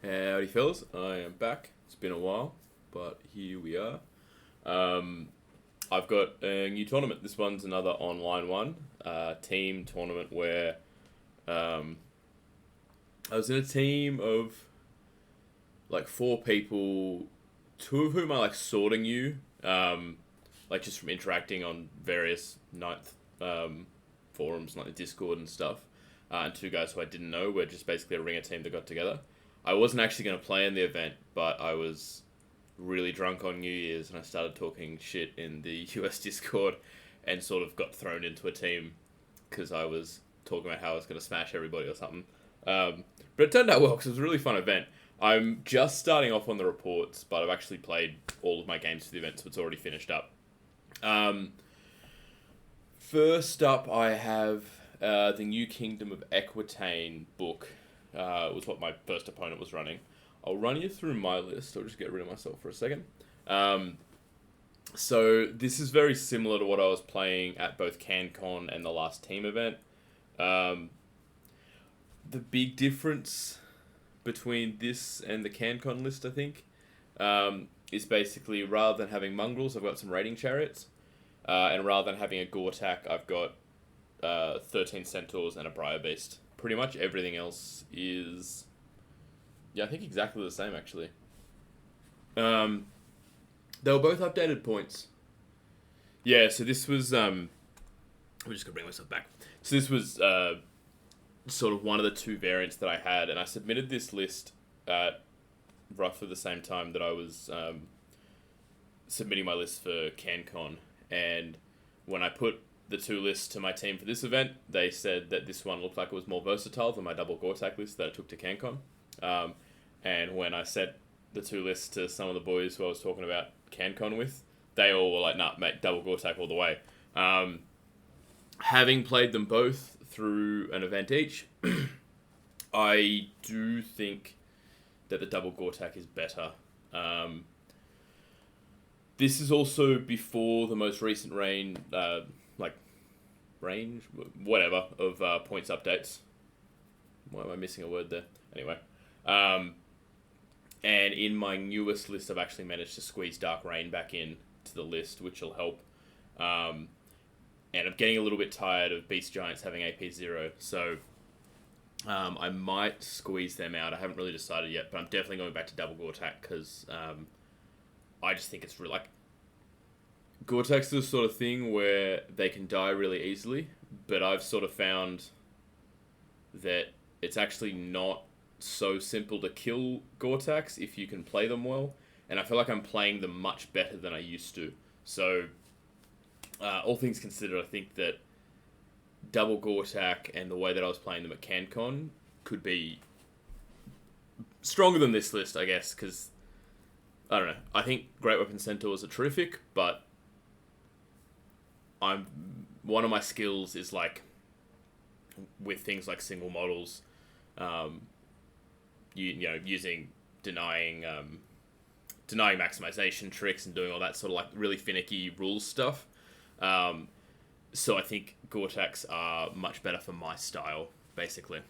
Howdy fellas, I am back. It's been a while, but here we are. I've got a new tournament. This one's another online one, team tournament where I was in a team of like four people, two of whom I like sorta knew, like just from interacting on various ninth forums like the Discord and stuff, and two guys who I didn't know. We're just basically a ringer team that got together. I wasn't actually going to play in the event, but I was really drunk on New Year's and I started talking shit in the US Discord and sort of got thrown into a team because I was talking about how I was going to smash everybody or something. But it turned out well because it was a really fun event. I'm just starting off on the reports, but I've actually played all of my games for the event, so it's already finished up. First up, I have the New Kingdom of Equitane book. Was what my first opponent was running. I'll run you through my list. I'll just get rid of myself for a second. So this is very similar to what I was playing at both CanCon and the last team event. The big difference between this and the CanCon list, I think, is basically rather than having mongrels, I've got some Raiding Chariots. And rather than having a Gortach, I've got 13 Centaurs and a Briar Beast. Pretty much everything else is, I think exactly the same, actually. They were both updated points. Yeah, so this was, I'm just going to bring myself back. So this was sort of one of the two variants that I had, and I submitted this list at roughly the same time that I was submitting my list for CanCon, and when I put the two lists to my team for this event, they said that this one looked like it was more versatile than my double Gortach list that I took to CanCon. And when I sent the two lists to some of the boys who I was talking about CanCon with, they all were like, nah, mate, double Gortach all the way. Having played them both through an event each, I do think that the double Gortach is better. This is also before the most recent range, whatever, of points updates. Why am I missing a word there? Anyway. And in my newest list, I've actually managed to squeeze Dark Rain back in to the list, which will help. And I'm getting a little bit tired of Beast Giants having AP 0, so I might squeeze them out. I haven't really decided yet, but I'm definitely going back to double Gortach because I just think it's really, like, Gortach's the sort of thing where they can die really easily, but I've sort of found that it's actually not so simple to kill Gortachs if you can play them well, and I feel like I'm playing them much better than I used to. So, all things considered, I think that double Gortach and the way that I was playing them at CanCon could be stronger than this list, I guess, because, I don't know, I think Great Weapon Centaurs are terrific, but one of my skills is like with things like single models, using denying maximization tricks and doing all that sort of like really finicky rules stuff. So I think Gortachs are much better for my style, basically.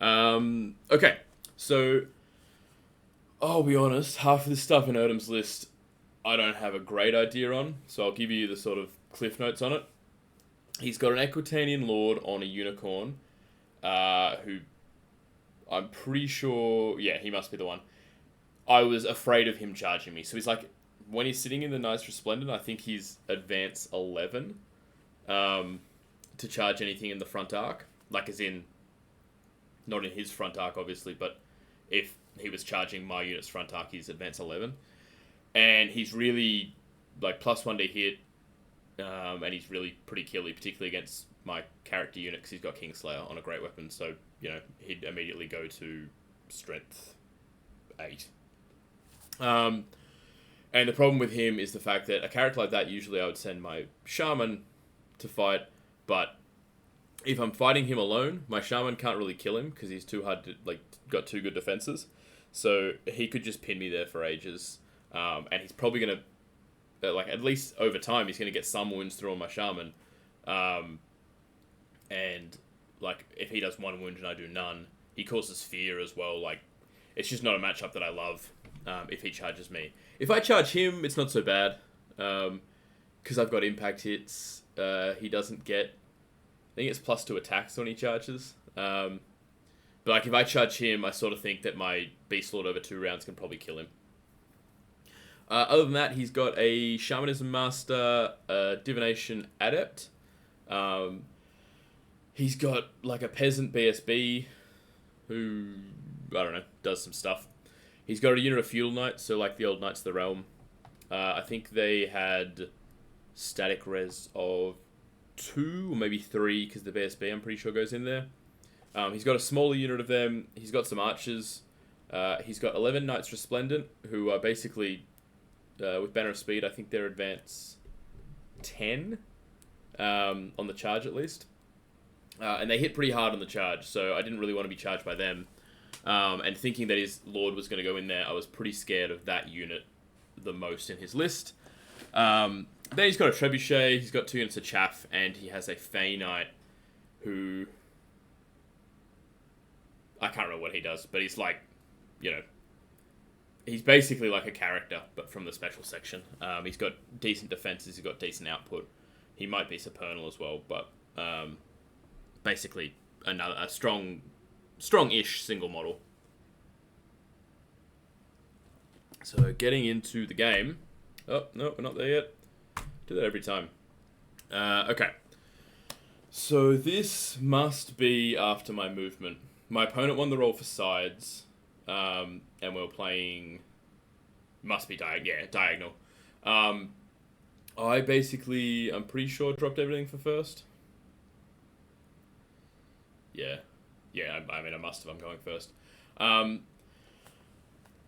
Okay, so I'll be honest, half of the stuff in Erdem's list I don't have a great idea on, so I'll give you the sort of cliff notes on it. He's got an Equitanian Lord on a Unicorn, who I'm pretty sure, yeah, he must be the one. I was afraid of him charging me. So he's like, when he's sitting in the Nice Resplendent, I think he's advance 11 to charge anything in the front arc. Like as in, not in his front arc, obviously, but if he was charging my unit's front arc, he's advance 11. And he's really, like, +1 to hit, and he's really pretty killy, particularly against my character unit, because he's got Kingslayer on a great weapon, so, he'd immediately go to strength 8. And the problem with him is the fact that a character like that, usually I would send my Shaman to fight, but if I'm fighting him alone, my Shaman can't really kill him, because he's too hard to, got too good defenses, so he could just pin me there for ages, and he's probably going to, at least over time, he's going to get some wounds through on my Shaman, and, if he does one wound and I do none, he causes fear as well, It's just not a matchup that I love if he charges me. If I charge him, it's not so bad. Because I've got impact hits. He doesn't get... I think it's +2 attacks when he charges. But like if I charge him, I sort of think that my Beast Lord over 2 rounds can probably kill him. Other than that, he's got a Shamanism Master, a Divination Adept. He's got like a Peasant BSB who, I don't know, does some stuff. He's got a unit of Feudal Knights, so like the old Knights of the Realm. I think they had static res of 2 or maybe 3 because the BSB I'm pretty sure goes in there. He's got a smaller unit of them. He's got some archers. He's got 11 Knights Resplendent who are basically, with Banner of Speed, I think they're advance 10 on the charge at least. And they hit pretty hard on the charge, so I didn't really want to be charged by them. And thinking that his Lord was going to go in there, I was pretty scared of that unit the most in his list. Then he's got a Trebuchet, he's got 2 units of Chaff, and he has a Fey Knight who... I can't remember what he does, but he's like, you know... He's basically like a character, but from the special section. He's got decent defenses, he's got decent output. He might be Supernal as well, but basically a strong-ish single model. So getting into the game. Oh, no, we're not there yet. Do that every time. Okay. So this must be after my movement. My opponent won the roll for sides. And we were playing... Must be diagonal. I basically, I'm pretty sure, dropped everything for first. Yeah, I mean, I must have. I'm going first.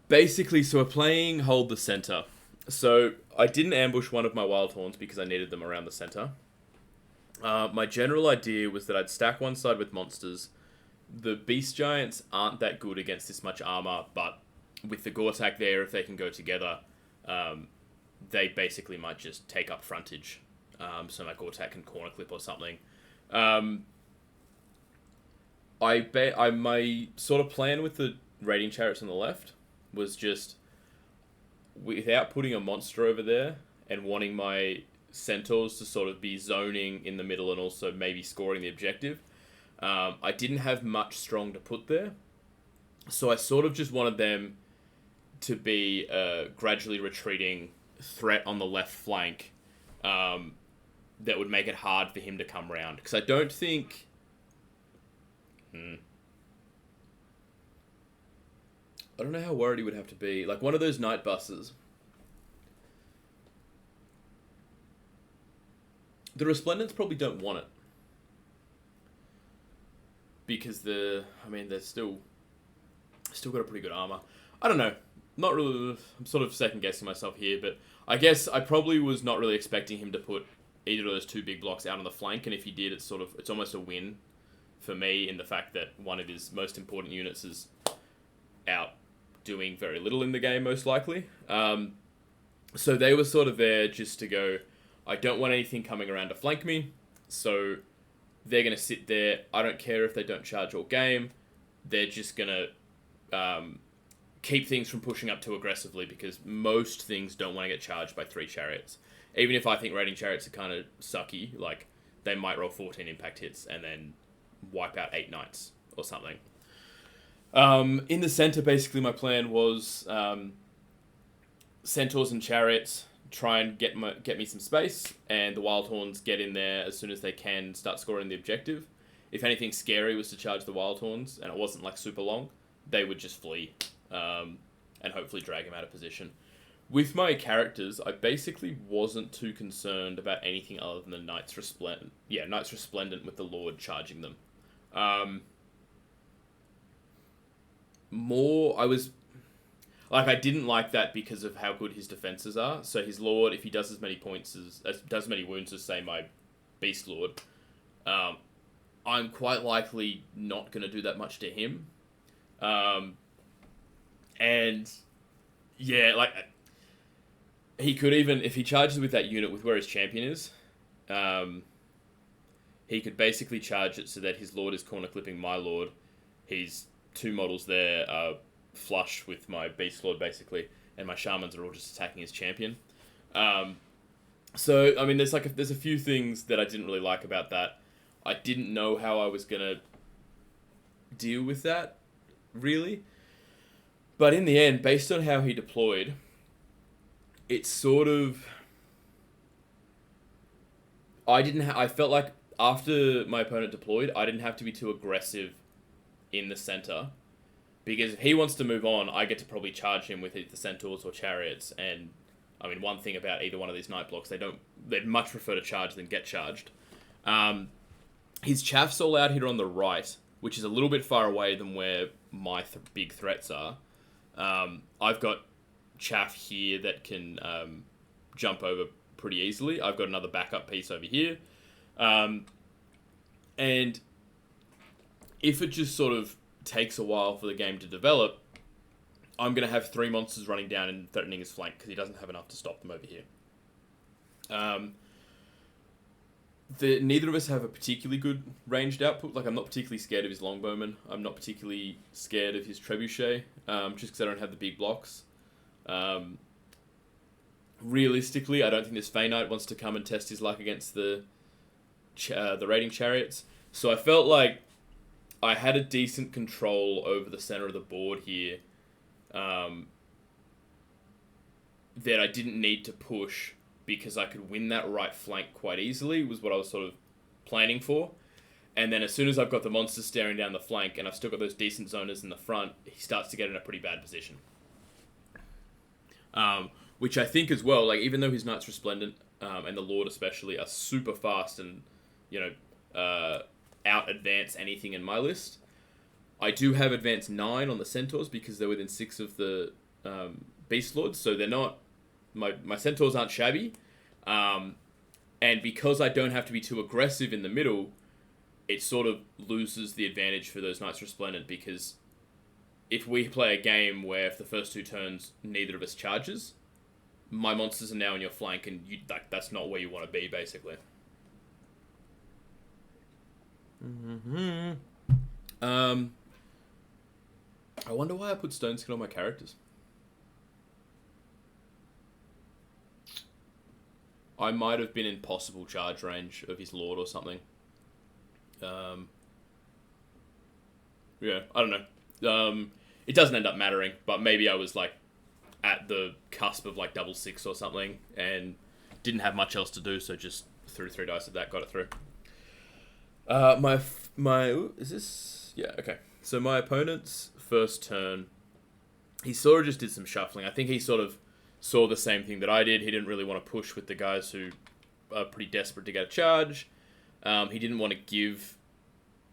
Basically, so we're playing Hold the Center. So I didn't ambush one of my Wildhorns because I needed them around the center. My general idea was that I'd stack one side with monsters. The Beast Giants aren't that good against this much armor, but with the Gortach there, if they can go together, they basically might just take up frontage. So my Gortach can corner clip or something. My sort of plan with the Raiding Chariots on the left was just, without putting a monster over there and wanting my Centaurs to sort of be zoning in the middle and also maybe scoring the objective, I didn't have much strong to put there. So I sort of just wanted them to be a gradually retreating threat on the left flank that would make it hard for him to come round. Because I don't think... I don't know how worried he would have to be. Like one of those night buses. The Resplendents probably don't want it. Because they're still got a pretty good armor. I don't know. Not really. I'm sort of second guessing myself here, but I guess I probably was not really expecting him to put either of those 2 big blocks out on the flank, and if he did, it's almost a win for me in the fact that one of his most important units is out doing very little in the game, most likely. So they were sort of there just to go, I don't want anything coming around to flank me, so they're going to sit there. I don't care if they don't charge all game. They're just going to keep things from pushing up too aggressively because most things don't want to get charged by 3 chariots. Even if I think Raiding Chariots are kind of sucky, like they might roll 14 impact hits and then wipe out 8 knights or something. In the center, basically my plan was Centaurs and Chariots try and get me some space, and the Wildhorns get in there as soon as they can, start scoring the objective. If anything scary was to charge the Wildhorns, and it wasn't like super long, they would just flee and hopefully drag him out of position. With my characters, I basically wasn't too concerned about anything other than the Knights Resplendent. Yeah, Knights Resplendent with the Lord charging them. I didn't like that because of how good his defenses are. So his Lord, if he does as many points does as many wounds as, say, my Beast Lord, I'm quite likely not going to do that much to him. And yeah, like he could even, if he charges with that unit with where his champion is, he could basically charge it so that his Lord is corner clipping my Lord. His 2 models there are flush with my Beast Lord, basically, and my Shamans are all just attacking his champion. So, I mean, there's a few things that I didn't really like about that. I didn't know how I was going to deal with that, really. But in the end, based on how he deployed, it's sort of... I felt like after my opponent deployed, I didn't have to be too aggressive in the center. Because if he wants to move on, I get to probably charge him with either the Centaurs or Chariots. And, I mean, one thing about either one of these Night Blocks, they'd much prefer to charge than get charged. His Chaff's all out here on the right, which is a little bit far away than where my big threats are. I've got Chaff here that can jump over pretty easily. I've got another backup piece over here. And if it just sort of takes a while for the game to develop, I'm going to have 3 monsters running down and threatening his flank because he doesn't have enough to stop them over here. Neither of us have a particularly good ranged output. Like, I'm not particularly scared of his Longbowman. I'm not particularly scared of his Trebuchet, just because I don't have the big blocks. Realistically, I don't think this Fey Knight wants to come and test his luck against the Raiding Chariots. So I felt like I had a decent control over the center of the board here, that I didn't need to push because I could win that right flank quite easily, was what I was sort of planning for. And then as soon as I've got the monsters staring down the flank and I've still got those decent zoners in the front, he starts to get in a pretty bad position. Which I think as well, like, even though his Knights Resplendent, and the Lord especially, are super fast and, out-advance anything in my list, I do have advance 9 on the Centaurs because they're within 6 of the Beast Lords, so they're not... My Centaurs aren't shabby, and because I don't have to be too aggressive in the middle, it sort of loses the advantage for those Knights Resplendent, because if we play a game where if the first 2 turns neither of us charges, my monsters are now in your flank, and that's not where you want to be, basically. I wonder why I put Stone Skin on my characters. I might have been in possible charge range of his Lord or something. Yeah, I don't know. It doesn't end up mattering, but maybe I was like at the cusp of like double 6 or something and didn't have much else to do, so just threw 3 dice at that, got it through. Is this? Yeah, okay. So my opponent's first turn, he sort of just did some shuffling. I think he sort of saw the same thing that I did. He didn't really want to push with the guys who are pretty desperate to get a charge. He didn't want to give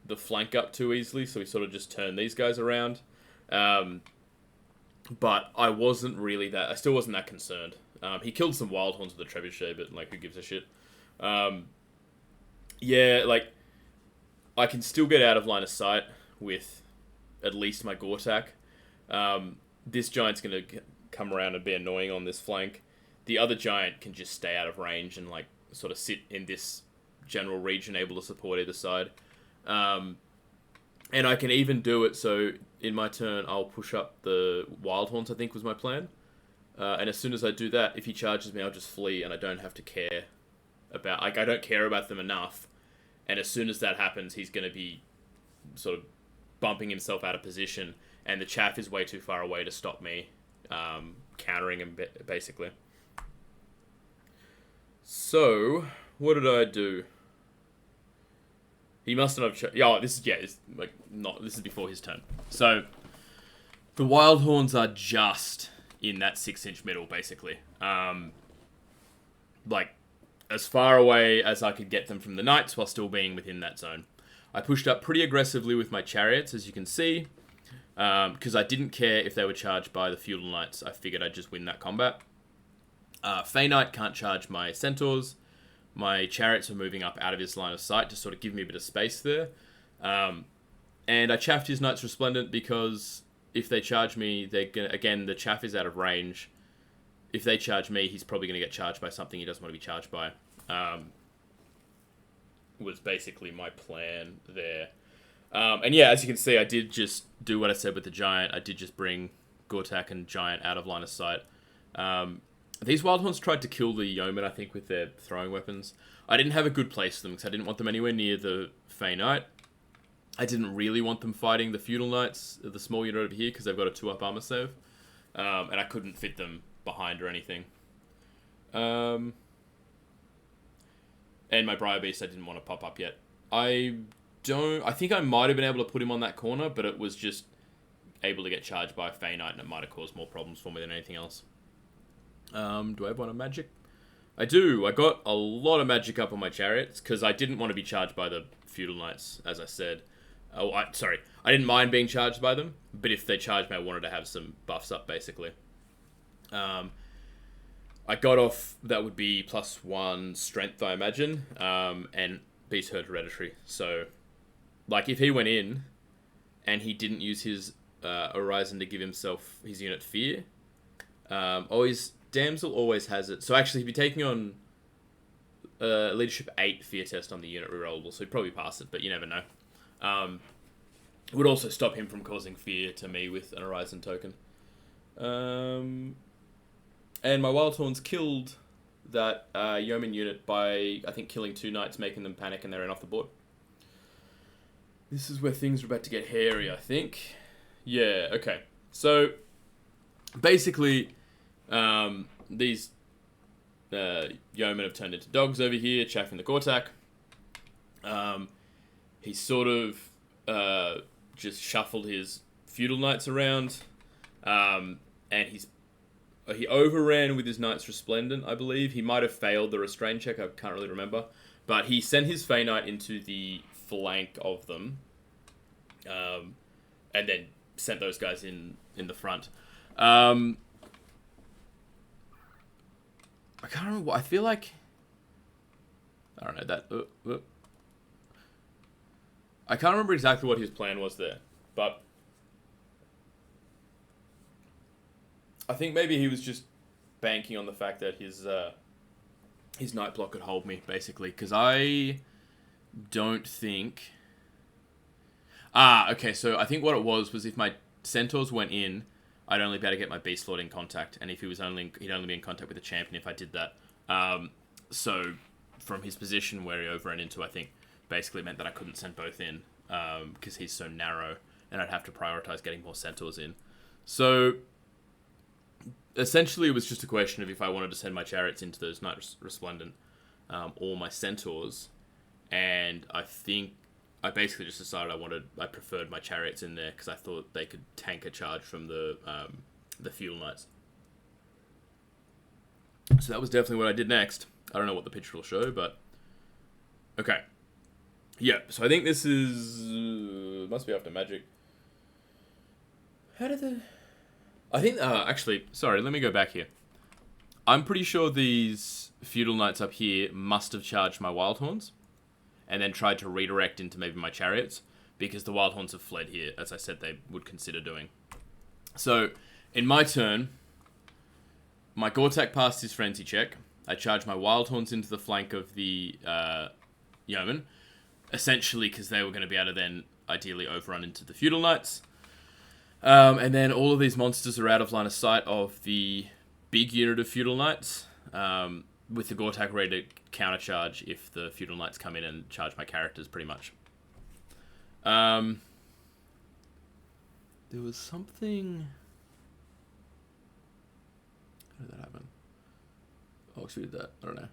the flank up too easily, so he sort of just turned these guys around. But I wasn't really I still wasn't that concerned. He killed some Wildhorns with a Trebuchet, but like, who gives a shit? Yeah, like, I can still get out of line of sight with at least my Gortach. This giant's going to come around and be annoying on this flank. The other giant can just stay out of range and like sort of sit in this general region, able to support either side. And I can even do it so in my turn I'll push up the Wildhorns, I think was my plan. And as soon as I do that, if he charges me, I'll just flee and I don't have to care about... Like, I don't care about them enough. And as soon as that happens, he's going to be sort of bumping himself out of position, and the chaff is way too far away to stop me countering him, basically. So, what did I do? He must not have... this is before his turn. So, the Wildhorns are just in that 6-inch middle, basically. As far away as I could get them from the Knights while still being within that zone. I pushed up pretty aggressively with my Chariots, as you can see, because I didn't care if they were charged by the Feudal Knights. I figured I'd just win that combat. Fey Knight can't charge my Centaurs. My Chariots are moving up out of his line of sight to sort of give me a bit of space there. And I chaffed his Knights Resplendent because if they charge me, they're gonna... Again, the chaff is out of range. If they charge me, he's probably going to get charged by something he doesn't want to be charged by. Was basically my plan there. And yeah, as you can see, I did just do what I said with the Giant. I did just bring Gortach and Giant out of line of sight. These Wildhorns tried to kill the Yeoman, I think, with their throwing weapons. I didn't have a good place for them because I didn't want them anywhere near the Fey Knight. I didn't really want them fighting the Feudal Knights, the small unit over here, because they've got a 2-up armor save. And I couldn't fit them behind or anything. And my Briar Beast I didn't want to pop up yet. I think I might have been able to put him on that corner, but it was just able to get charged by a Fey Knight, and it might have caused more problems for me than anything else. Do I have one of magic? I do. I got a lot of magic up on my Chariots, because I didn't want to be charged by the Feudal Knights, as I said. I didn't mind being charged by them, but if they charged me, I wanted to have some buffs up, basically. I got off, that would be +1 strength, I imagine, and Beast Herd Hereditary. So, like, if he went in, and he didn't use his Horizon to give himself his unit fear, Damsel always has it. So actually, he'd be taking on Leadership 8 fear test on the unit rerollable, so he'd probably pass it, but you never know. It would also stop him from causing fear to me with an Horizon token. And my Wildhorns killed that Yeoman unit by, I think, killing 2 knights, making them panic, and they're in off the board. This is where things are about to get hairy, I think. Yeah, okay. So, basically, these Yeomen have turned into dogs over here, chaffing the Gortach. He sort of just shuffled his Feudal Knights around, and he overran with his Knights Resplendent, I believe. He might have failed the Restrain check, I can't really remember. But he sent his Fey Knight into the flank of them, and then sent those guys in the front. I can't remember. I feel like, I don't know, that I can't remember exactly what his plan was there, but I think maybe he was just banking on the fact that his Night Block could hold me, basically, because I don't think... okay, so I think what it was if my Centaurs went in, I'd only be able to get my Beast Lord in contact, and if he'd only be in contact with the champion if I did that. So from his position where he overran into, I think, basically meant that I couldn't send both in, because he's so narrow, and I'd have to prioritize getting more Centaurs in. So essentially, it was just a question of if I wanted to send my Chariots into those Night Resplendent, or my Centaurs, and I think I basically just decided I preferred my Chariots in there because I thought they could tank a charge from the Feudal Knights. So that was definitely what I did next. I don't know what the picture will show, but okay. Yeah, so I think this is must be after Magic. How did the... I think, actually, sorry, let me go back here. I'm pretty sure these Feudal Knights up here must have charged my Wildhorns, and then tried to redirect into maybe my Chariots, because the Wildhorns have fled here, as I said they would consider doing. So, in my turn, my Gortach passed his Frenzy check. I charged my Wildhorns into the flank of the Yeoman, essentially because they were going to be able to then ideally overrun into the Feudal Knights. And then all of these monsters are out of line of sight of the big unit of Feudal Knights, with the Gortach ready to countercharge if the Feudal Knights come in and charge my characters, pretty much. There was something... How did that happen? Oh, who did that? I don't know.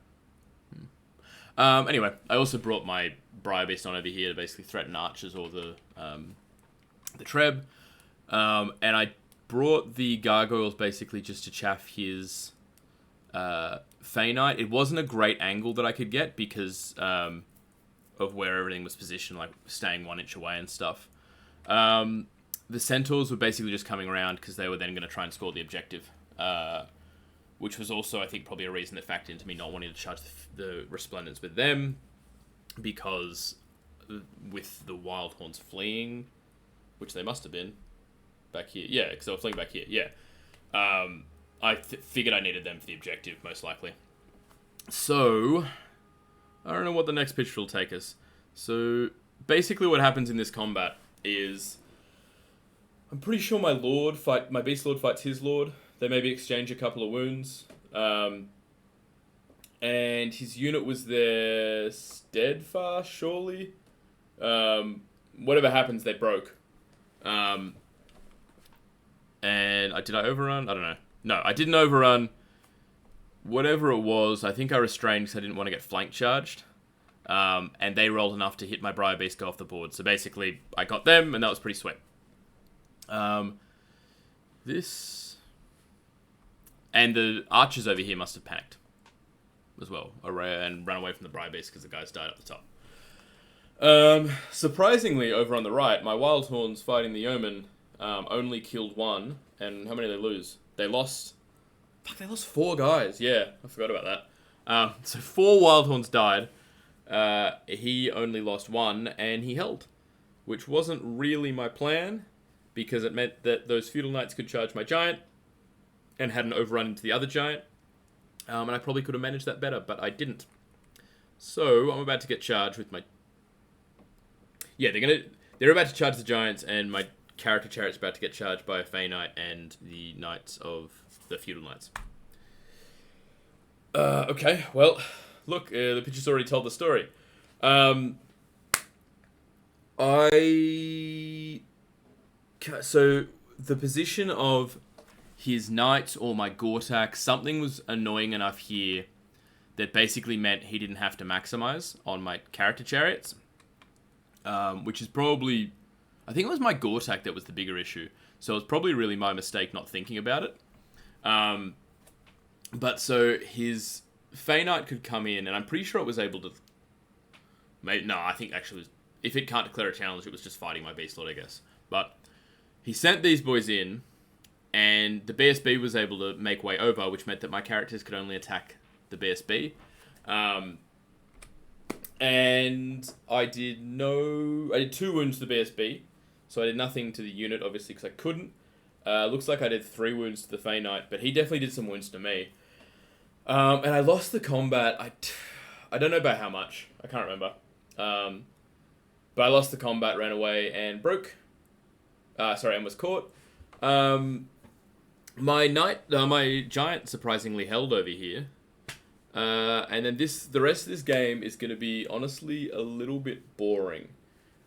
Anyway, I also brought my Briar Beast on over here to basically threaten archers or the Treb. And I brought the Gargoyles basically just to chaff his Fey Knight. It wasn't a great angle that I could get because of where everything was positioned, like staying 1 inch away and stuff. The Centaurs were basically just coming around because they were then going to try and score the objective. Which was also, I think, probably a reason that factored into me not wanting to charge the Resplendents with them, because with the Wildhorns fleeing, which they must have been back here. Yeah, because they were fleeing back here. Yeah. I figured I needed them for the objective, most likely. So, I don't know what the next picture will take us. So, basically what happens in this combat is, I'm pretty sure my beast lord fights his lord. They maybe exchange a couple of wounds. And his unit was there steadfast, surely. Whatever happens, they broke. And did I overrun? I don't know. No, I didn't overrun. Whatever it was, I think I restrained because I didn't want to get flank charged. And they rolled enough to hit my Briar Beast go off the board. So basically, I got them, and that was pretty sweet. And the archers over here must have panicked as well, and ran away from the Briar Beast because the guys died up the top. Surprisingly, over on the right, my Wildhorns fighting the Yeoman only killed one, and how many did they lose? They lost 4 guys. Yeah, I forgot about that. So 4 Wildhorns died. He only lost 1, and he held, which wasn't really my plan, because it meant that those Feudal Knights could charge my Giant, and had an overrun into the other Giant. And I probably could have managed that better, but I didn't. So I'm about to get charged with my... Yeah, they're about to charge the Giants, and my character Chariot's about to get charged by a Fey Knight and the Knights of the Feudal Knights. Okay, well, look, the picture's already told the story. So the position of his Knights or my Gortach, something was annoying enough here that basically meant he didn't have to maximize on my character Chariots. Which is probably... I think it was my Gortach that was the bigger issue. So it was probably really my mistake not thinking about it. But so his Fey Knight could come in, and I'm pretty sure it was able to... No, I think actually... If it can't declare a challenge, it was just fighting my Beast Lord, I guess. But he sent these boys in, and the BSB was able to make way over, which meant that my characters could only attack the BSB. And I did 2 wounds to the BSB, so I did nothing to the unit, obviously, because I couldn't. Looks like I did 3 wounds to the Fey Knight, but he definitely did some wounds to me. And I lost the combat. I don't know by how much. I can't remember. But I lost the combat, ran away, and broke. And was caught. My Giant surprisingly held over here. And then the rest of this game is going to be, honestly, a little bit boring.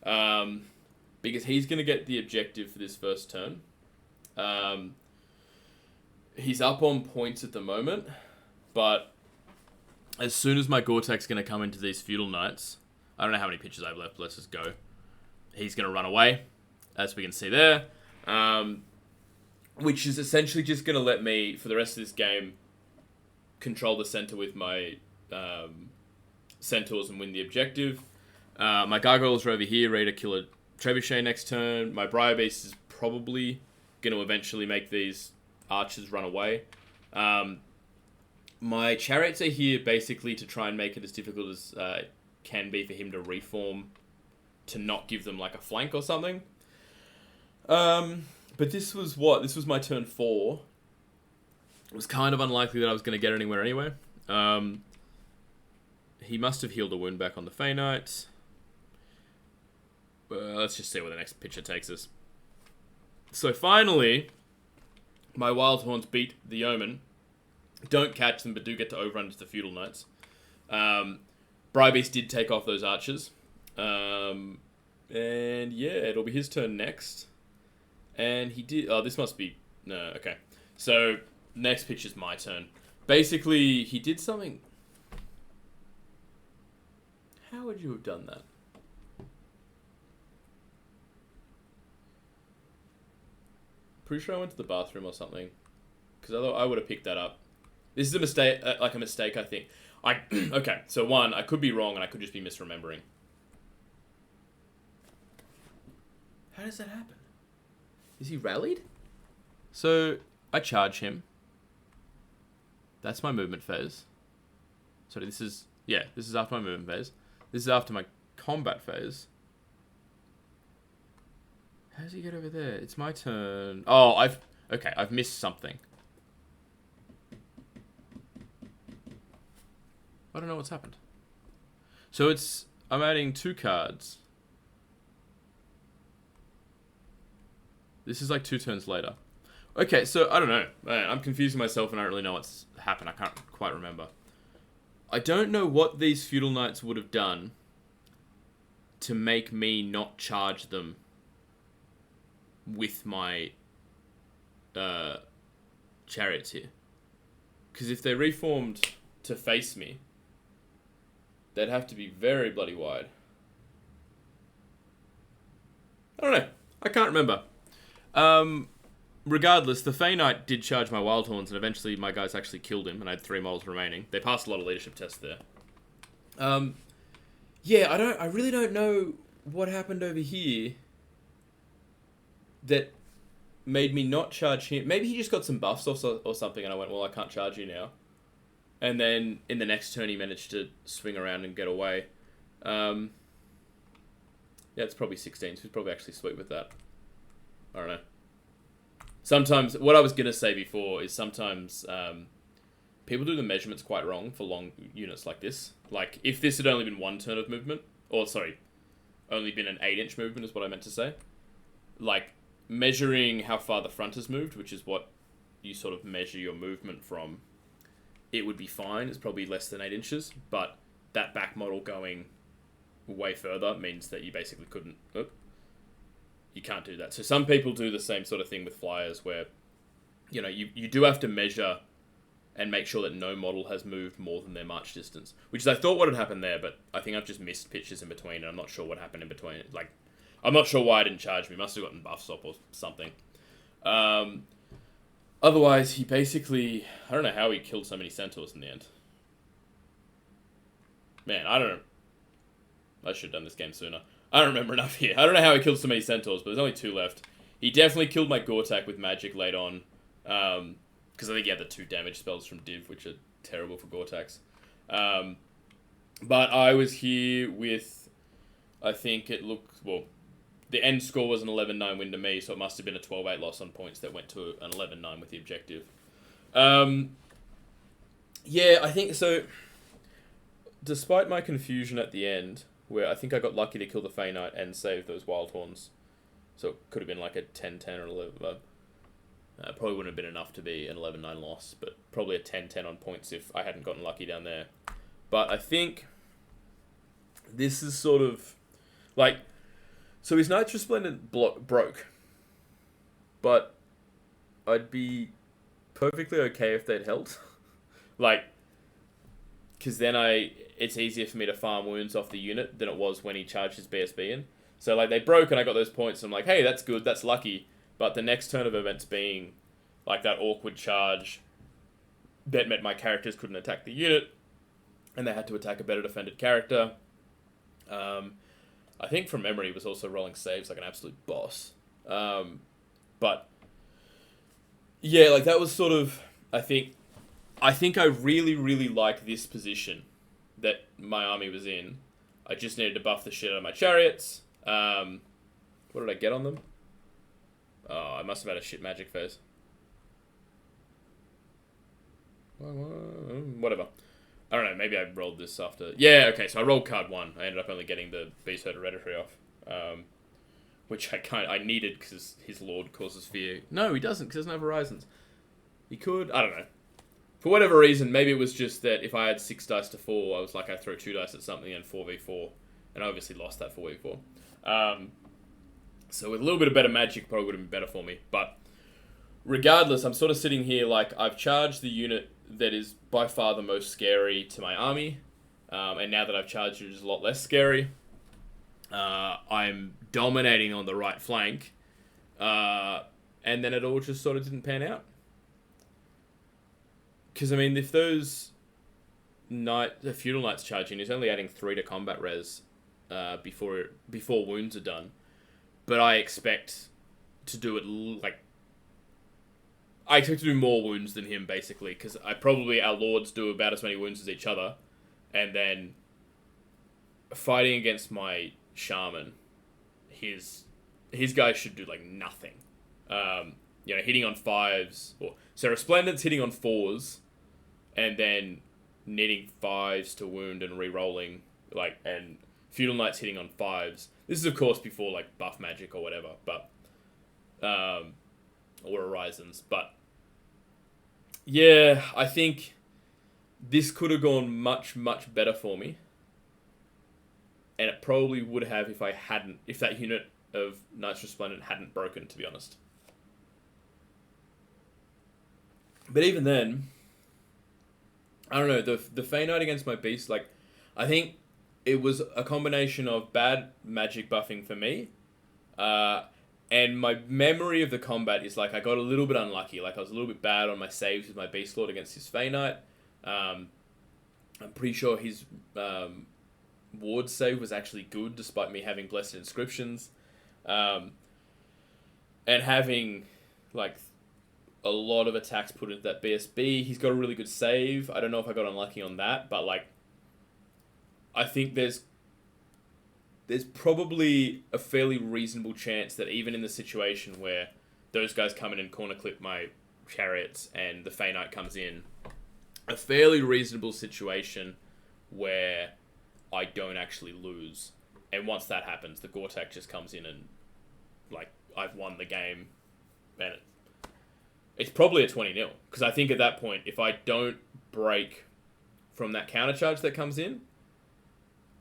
Because he's going to get the objective for this first turn. He's up on points at the moment, but as soon as my Gortach's going to come into these Feudal Knights, I don't know how many pitches I have left, let's just go. He's going to run away, as we can see there, which is essentially just going to let me, for the rest of this game, control the center with my Centaurs and win the objective. My Gargoyles are over here, ready to kill a Trebuchet next turn. My Briar Beast is probably going to eventually make these archers run away. My Chariots are here basically to try and make it as difficult as it can be for him to reform, to not give them like a flank or something. But this was my turn 4. It was kind of unlikely that I was going to get anywhere anyway. He must have healed a wound back on the Fey Knight. Let's just see where the next picture takes us. So finally, my Wildhorns beat the Yeoman. Don't catch them, but do get to overrun to the Feudal Knights. Briar Beast did take off those archers. And yeah, it'll be his turn next. And he did... Oh, this must be... No, okay. So, next picture's my turn. Basically, he did something... How would you have done that? Pretty sure I went to the bathroom or something. Because I would have picked that up. This is a mistake, I think. Okay, so 1, I could be wrong and I could just be misremembering. How does that happen? Is he rallied? So, I charge him. That's my movement phase. So this is after my movement phase. This is after my combat phase. How does he get over there? It's my turn. Oh, I've missed something. I don't know what's happened. So I'm adding 2 cards. This is like 2 turns later. Okay, so I don't know. Man, I'm confusing myself and I don't really know what's happened. I can't quite remember. I don't know what these Feudal Knights would have done to make me not charge them with my chariots here. Because if they reformed to face me, they'd have to be very bloody wide. I don't know. I can't remember. Regardless, the Fey Knight did charge my Wildhorns, and eventually my guys actually killed him, and I had 3 models remaining. They passed a lot of leadership tests there. Yeah, I really don't know what happened over here that made me not charge him. Maybe he just got some buffs or something, and I went, well, I can't charge you now. And then in the next turn, he managed to swing around and get away. Yeah, it's probably 16, so he's probably actually sweet with that. I don't know. Sometimes, what I was going to say before is sometimes people do the measurements quite wrong for long units like this. Like, if this had only been 1 turn of movement, or sorry, only been an 8-inch movement is what I meant to say. Like, measuring how far the front has moved, which is what you sort of measure your movement from, it would be fine. It's probably less than 8 inches, but that back model going way further means that you basically couldn't... You can't do that. So some people do the same sort of thing with flyers where, you know, you do have to measure and make sure that no model has moved more than their march distance, which is I thought what had happened there, but I think I've just missed pitches in between, and I'm not sure what happened in between. Like, I'm not sure why I didn't charge me. Must have gotten buffs up or something. Otherwise, he basically... I don't know how he killed so many Centaurs in the end. Man, I don't know. I should have done this game sooner. I don't remember enough here. I don't know how he killed so many Centaurs, but there's only 2 left. He definitely killed my Gortach with magic late on. Because I think he had the 2 damage spells from Div, which are terrible for Gortachs. But I was here with... I think it looked... Well, the end score was an 11-9 win to me, so it must have been a 12-8 loss on points that went to an 11-9 with the objective. Yeah, I think so. Despite my confusion at the end, where I think I got lucky to kill the Fey Knight and save those Wildhorns, so it could have been like a 10-10 or 11. Probably wouldn't have been enough to be an 11-9 loss, but probably a 10-10 on points if I hadn't gotten lucky down there. But I think this is sort of like, so his Knights Resplendent broke, but I'd be perfectly okay if they'd held. Like, because then it's easier for me to farm wounds off the unit than it was when he charged his BSB in. So like they broke and I got those points and I'm like, hey, that's good, that's lucky. But the next turn of events being like that awkward charge that meant my characters couldn't attack the unit and they had to attack a better defended character. I think from memory was also rolling saves like an absolute boss. But yeah, like that was sort of, I think I really, really like this position that my army was in. I just needed to buff the shit out of my chariots. What did I get on them? Oh, I must have had a shit magic phase. Whatever. I don't know, maybe I rolled this after... Yeah, okay, so I rolled card 1. I ended up only getting the Beast Hereditary off. Which I needed because his Lord causes fear. No, he doesn't, because he doesn't have Horizons. He could... I don't know. For whatever reason, maybe it was just that if I had 6 dice to 4, I was like, I throw 2 dice at something and 4v4. And I obviously lost that 4v4. So with a little bit of better magic, probably would have been better for me. But regardless, I'm sort of sitting here like I've charged the unit that is by far the most scary to my army. And now that I've charged it, it's a lot less scary. I'm dominating on the right flank. And then it all just sort of didn't pan out. Because, I mean, if those the Feudal Knights charging, he's only adding 3 to combat res before wounds are done. But I expect to do it, like... I expect to do more wounds than him, basically, because our lords do about as many wounds as each other. And then, fighting against my shaman, his guys should do, like, nothing. Hitting on 5s, so Resplendent's hitting on 4s, and then needing 5s to wound and re-rolling, like, and Feudal Knights hitting on 5s. This is, of course, before, like, buff magic or whatever, but or Horizons. But yeah, I think this could have gone much, much better for me. And it probably would have if that unit of Knights Resplendent hadn't broken, to be honest. But even then, I don't know, the Fey Knight against my Beast, like, I think it was a combination of bad magic buffing for me, and my memory of the combat is, like, I got a little bit unlucky. Like, I was a little bit bad on my saves with my Beast Lord against his Fey Knight. I'm pretty sure his ward save was actually good, despite me having Blessed Inscriptions. And having, like, a lot of attacks put into that BSB. He's got a really good save. I don't know if I got unlucky on that, but, like, I think there's probably a fairly reasonable chance that even in the situation where those guys come in and corner clip my Chariots and the Fey Knight comes in, a fairly reasonable situation where I don't actually lose. And once that happens, the Gortach just comes in and, like, I've won the game, and it's probably a 20-0. Because I think at that point, if I don't break from that counter charge that comes in,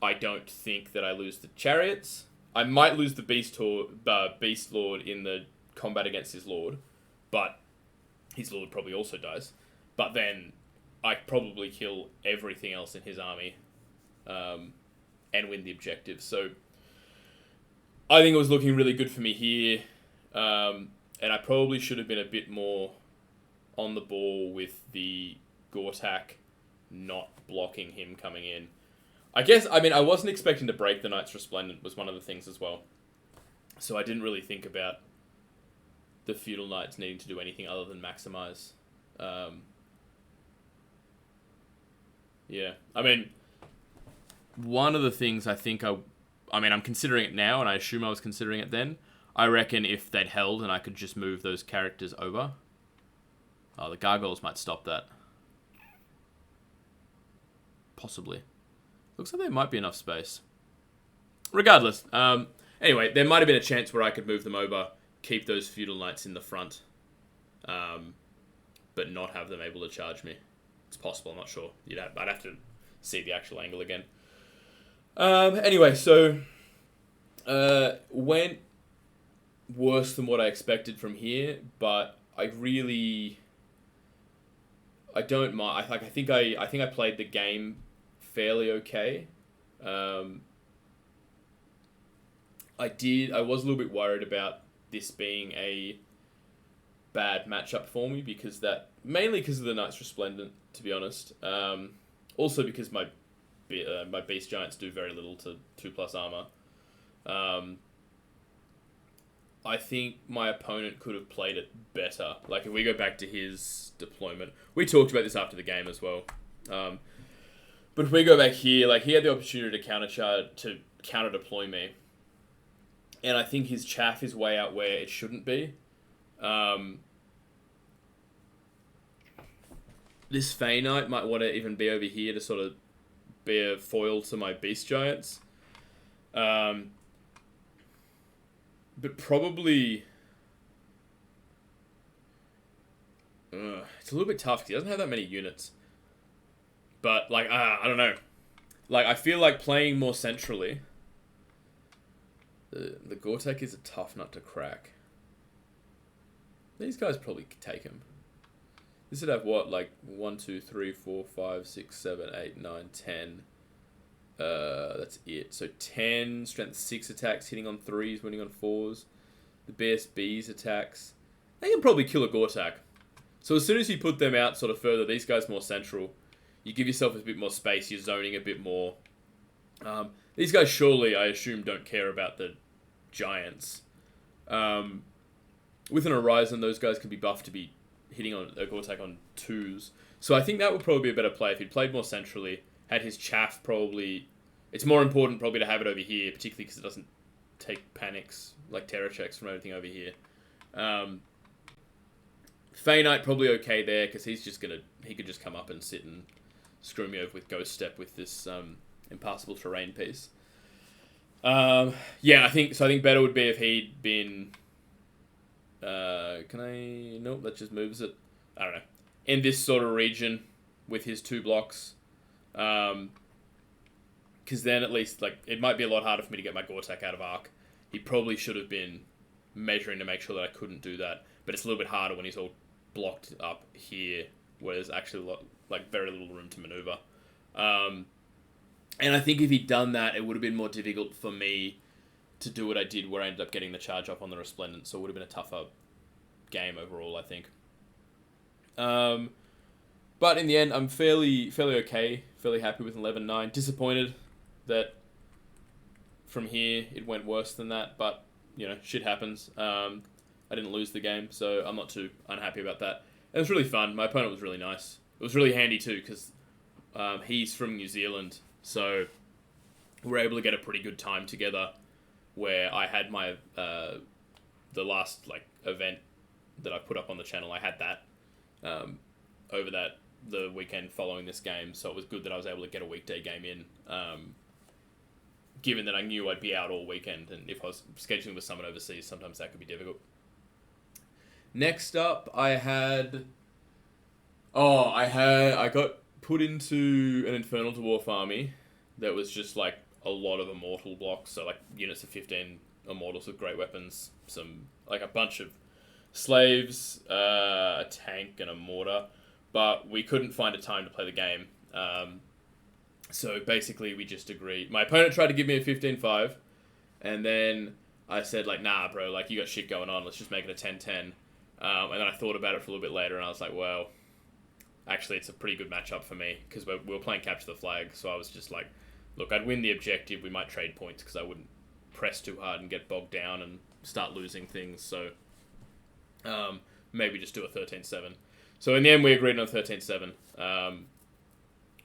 I don't think that I lose the Chariots. I might lose the Beast Lord in the combat against his Lord, but his Lord probably also dies. But then I probably kill everything else in his army and win the objective. So I think it was looking really good for me here. And I probably should have been a bit more on the ball with the Gortach not blocking him coming in. I wasn't expecting to break the Knights Resplendent was one of the things as well. So I didn't really think about the Feudal Knights needing to do anything other than maximize. Yeah. I mean, one of the things I think I'm considering it now, and I assume I was considering it then. I reckon if they'd held and I could just move those characters over. Oh, the Gargoyles might stop that. Possibly. Looks like there might be enough space. Regardless. Anyway, there might have been a chance where I could move them over, keep those Feudal Knights in the front, but not have them able to charge me. It's possible, I'm not sure. I'd have to see the actual angle again. Anyway, so went worse than what I expected from here, but I don't mind. I think I played the game fairly okay. I was a little bit worried about this being a bad matchup for me mainly because of the Knights Resplendent, to be honest. Also because my Beast Giants do very little to 2+ armor. I think my opponent could have played it better. Like, if we go back to his deployment, we talked about this after the game as well. But if we go back here, like, he had the opportunity to counter deploy me, and I think his chaff is way out where it shouldn't be. This Fey Knight might want to even be over here to sort of be a foil to my Beast Giants. But probably it's a little bit tough because he doesn't have that many units. But, like, I don't know. Like, I feel like playing more centrally, the Gortach is a tough nut to crack. These guys probably could take him. This would have what, like 1, 2, 3, 4, 5, 6, 7, 8, 9, 10. That's it. So 10, strength 6 attacks, hitting on 3s, winning on 4s. The BSB's attacks. They can probably kill a Gortach. So as soon as you put them out sort of further, these guys more central, you give yourself a bit more space, you're zoning a bit more. These guys surely, I assume, don't care about the Giants. With an Horizon, those guys can be buffed to be hitting on a Gortach on 2s. So I think that would probably be a better play if he'd played more centrally, had his chaff probably... It's more important probably to have it over here, particularly because it doesn't take panics, like terror checks from everything over here. Fey Knight probably okay there, because he could just come up and sit and screw me over with Ghost Step with this impassable terrain piece. I think better would be if he'd been Can I... Nope, that just moves it. I don't know. In this sort of region with his 2 blocks. Because then at least, like, it might be a lot harder for me to get my Gortach out of Arc. He probably should have been measuring to make sure that I couldn't do that. But it's a little bit harder when he's all blocked up here, where there's actually very little room to maneuver. And I think if he'd done that, it would have been more difficult for me to do what I did, where I ended up getting the charge up on the Resplendent. So it would have been a tougher game overall, I think. But in the end, I'm fairly okay, fairly happy with 11-9. Disappointed that from here it went worse than that, but you know, shit happens. I didn't lose the game, so I'm not too unhappy about that. And it was really fun. My opponent was really nice. It was really handy too, because he's from New Zealand, so we were able to get a pretty good time together. Where I had my the last event that I put up on the channel, I had that over the weekend following this game, so it was good that I was able to get a weekday game in. Given that I knew I'd be out all weekend, and if I was scheduling with someone overseas, sometimes that could be difficult. Next up, I got put into an Infernal Dwarf army that was just like a lot of immortal blocks, so like units of 15 immortals with great weapons, a bunch of slaves, a tank, and a mortar, but we couldn't find a time to play the game. So basically we just agreed. My opponent tried to give me a 15-5, and then I said nah bro, you got shit going on, let's just make it a 10-10. And then I thought about it for a little bit later, and I was like, well, actually it's a pretty good matchup for me, because we were playing Capture the Flag, so I was just like, look, I'd win the objective, we might trade points, because I wouldn't press too hard and get bogged down and start losing things, so maybe just do a 13-7. So in the end, we agreed on a 13-7,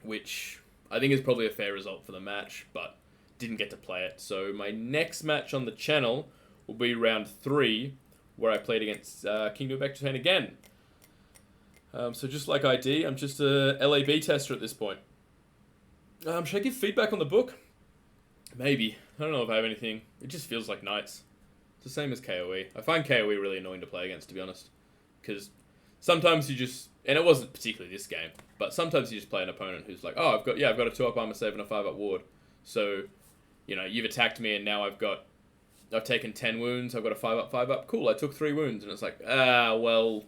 which I think is probably a fair result for the match, but didn't get to play it. So my next match on the channel will be round 3, where I played against Kingdom of Ectotane again. So just like ID, I'm just a LAB tester at this point. Should I give feedback on the book? Maybe. I don't know if I have anything. It just feels like Knights. It's the same as KoE. I find KoE really annoying to play against, to be honest. Because sometimes you just... And it wasn't particularly this game, but sometimes you just play an opponent who's like, oh, I've got a 2-up armor save and a 5-up ward. So, you know, you've attacked me and now I've taken 10 wounds, I've got a 5-up, 5-up. Cool, I took 3 wounds. And it's like, well,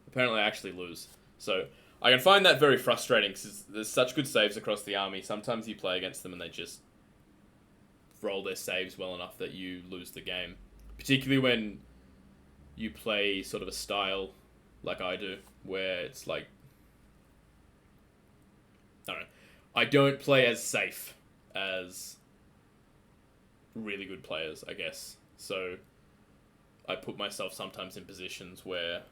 apparently I actually lose. So I can find that very frustrating because there's such good saves across the army. Sometimes you play against them and they just roll their saves well enough that you lose the game. Particularly when you play sort of a style like I do, where it's like, I don't know, I don't play as safe as really good players, I guess. So I put myself sometimes in positions where,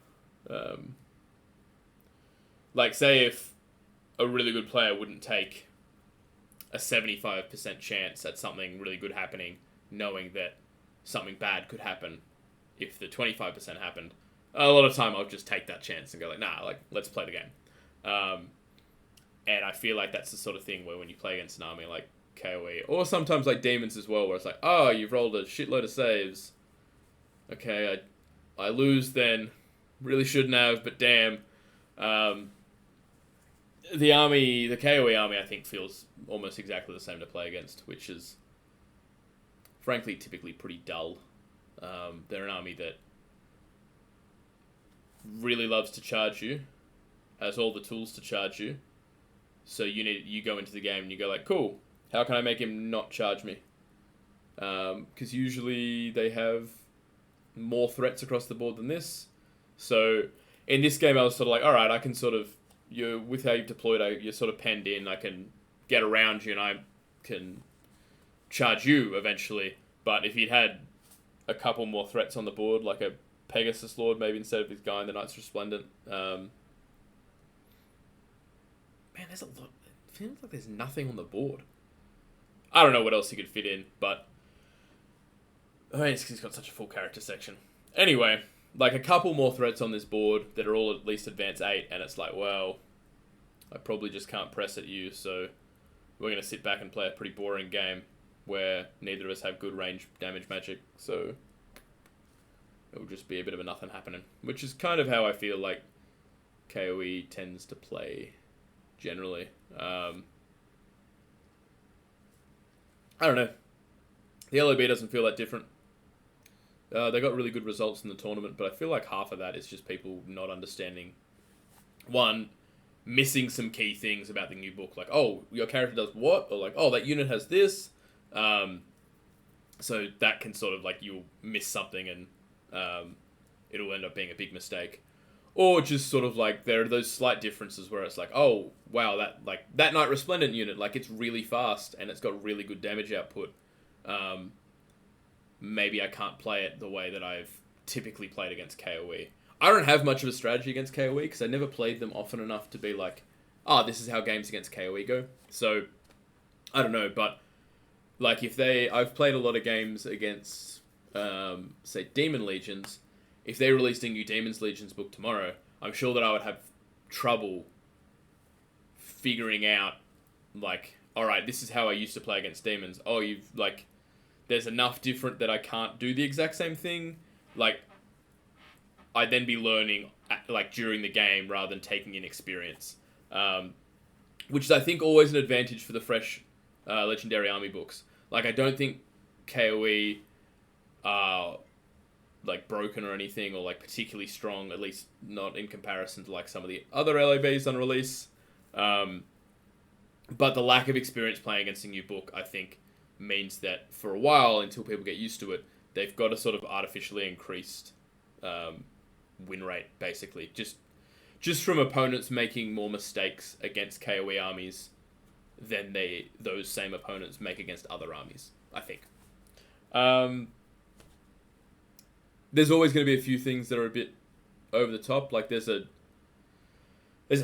say if a really good player wouldn't take a 75% chance at something really good happening, knowing that something bad could happen if the 25% happened, a lot of time I'll just take that chance and go nah, let's play the game. And I feel like that's the sort of thing where when you play against an army like KoE, or sometimes like Demons as well, where it's like, oh, you've rolled a shitload of saves. Okay, I lose then. Really shouldn't have, but damn. The KoE army, I think, feels almost exactly the same to play against, which is, frankly, typically pretty dull. They're an army that really loves to charge you, has all the tools to charge you, so you go into the game and you go cool, how can I make him not charge me? Because usually they have more threats across the board than this. So in this game I was sort of alright, I can sort of, with how you've deployed, you're sort of penned in, I can get around you and I can charge you eventually. But if he'd had a couple more threats on the board, like a Pegasus Lord maybe instead of his guy in the Knights Resplendent, man, there's a lot. It feels like there's nothing on the board. I don't know what else he could fit in, but I mean, he's got such a full character section. Anyway, a couple more threats on this board that are all at least advance 8, and it's well, I probably just can't press at you, so we're going to sit back and play a pretty boring game where neither of us have good range damage magic, so it will just be a bit of a nothing happening, which is kind of how I feel like KoE tends to play generally. I don't know. The LOB doesn't feel that different. They got really good results in the tournament, but I feel like half of that is just people not understanding. One, missing some key things about the new book, like, oh, your character does what? Or like, oh, that unit has this. So that can sort of, like, you'll miss something and it'll end up being a big mistake. Or just sort of like, there are those slight differences where it's like, oh, wow, that Knight Resplendent unit, like, it's really fast and it's got really good damage output. Maybe I can't play it the way that I've typically played against KoE. I don't have much of a strategy against KoE because I never played them often enough to be like, this is how games against KoE go. So, I don't know, but like I've played a lot of games against, say, Demon Legions. If they released a new Demons Legions book tomorrow, I'm sure that I would have trouble figuring out, like, alright, this is how I used to play against demons. Oh, there's enough different that I can't do the exact same thing. Like, I'd then be learning, like, during the game rather than taking in experience. Which is, I think, always an advantage for the fresh Legendary Army books. Like, I don't think KoE are, like, broken or anything, or, like, particularly strong, at least not in comparison to, like, some of the other LABs on release. But the lack of experience playing against a new book, I think, means that for a while, until people get used to it, they've got a sort of artificially increased win rate, basically. Just from opponents making more mistakes against KoE armies than those same opponents make against other armies, I think. There's always going to be a few things that are a bit over the top. Like, there's a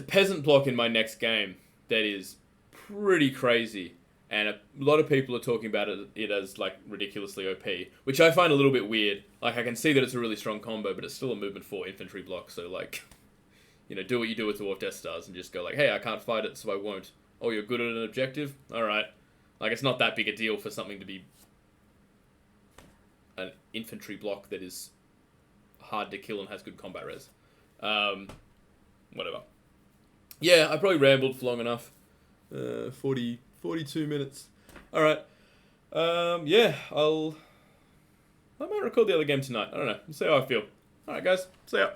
peasant block in my next game that is pretty crazy. And a lot of people are talking about it as, like, ridiculously OP, which I find a little bit weird. Like, I can see that it's a really strong combo, but it's still a movement 4 infantry block, so, like, you know, do what you do with Dwarf Death Stars and just go, like, hey, I can't fight it, so I won't. Oh, you're good at an objective? Alright. Like, it's not that big a deal for something to be an infantry block that is hard to kill and has good combat res. Whatever. Yeah, I probably rambled for long enough. 42 minutes. Alright. Yeah, I might record the other game tonight. I don't know. We'll see how I feel. Alright, guys. See ya.